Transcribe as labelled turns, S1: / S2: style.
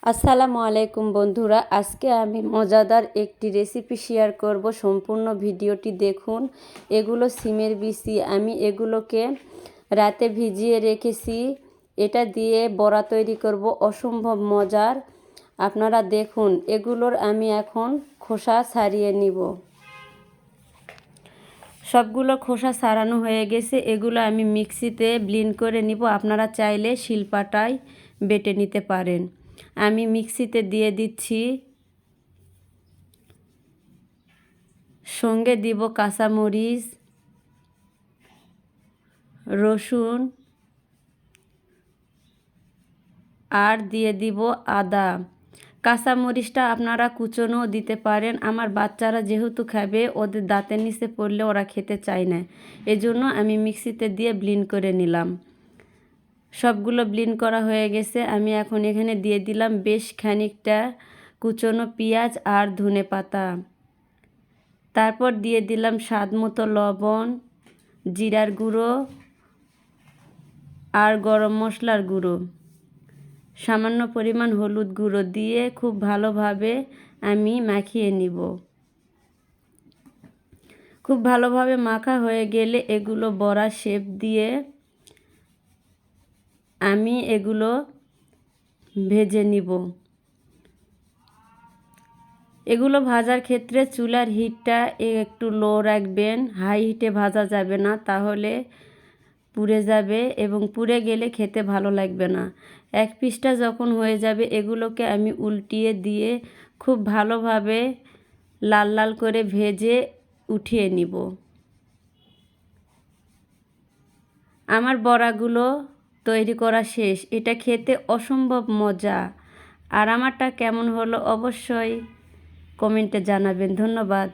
S1: আসসালামু আলাইকুম বন্ধুরা, আজকে আমি মজাদার একটি রেসিপি শেয়ার করব। সম্পূর্ণ ভিডিওটি দেখুন। এগুলো সিমের বিচি, আমি এগুলোকে রাতে ভিজিয়ে রেখেছি। এটা দিয়ে বড়া তৈরি করব, অসম্ভব মজার। আপনারা দেখুন, এগুলোর আমি এখন খোসা ছাড়িয়ে নিব। সবগুলো খোসা ছাড়ানো হয়ে গেছে। এগুলো আমি মিক্সিতে ব্লেন্ড করে নিব। আপনারা চাইলে শিলপাটায় বেটে নিতে পারেন। আমি মিক্সিতে দিয়ে দিচ্ছি, সঙ্গে দিব কাঁচামরিচ, রসুন আর দিয়ে দিব আদা। কাঁচামরিচটা আপনারা কুচনোও দিতে পারেন। আমার বাচ্চারা যেহেতু খাবে, ওদের দাঁতের নিচে পড়লে ওরা খেতে চায় না, এজন্য আমি মিক্সিতে দিয়ে ব্লেন্ড করে নিলাম। সবগুলো ব্লেন্ড করা হয়ে গেছে। আমি এখন এখানে দিয়ে দিলাম বেশ খানিকটা কুচনো পেঁয়াজ আর ধনেপাতা। তারপর দিয়ে দিলাম স্বাদ মতো লবণ, জিরার গুঁড়ো আর গরম মশলার গুঁড়ো, সামান্য পরিমাণ হলুদ গুঁড়ো দিয়ে খুব ভালোভাবে আমি মাখিয়ে নিব। খুব ভালোভাবে মাখা হয়ে গেলে এগুলো বড়া শেপ দিয়ে আমি এগুলো ভেজে নিব। এগুলো ভাজার ক্ষেত্রে চুলার হিটটা একটু লো রাখবেন, হাই হিটে ভাজা যাবে না, তাহলে পুড়ে যাবে এবং পুড়ে গেলে খেতে ভালো লাগবে না। এক পিসটা যখন হয়ে যাবে, এগুলোকে আমি উল্টিয়ে দিয়ে খুব ভালোভাবে লাল লাল করে ভেজে উঠিয়ে নিব। আমার বড়াগুলো তৈরি করা শেষ। এটা খেতে অসম্ভব মজা। আর আমারটা কেমন হলো অবশ্যই কমেন্টে জানাবেন। ধন্যবাদ।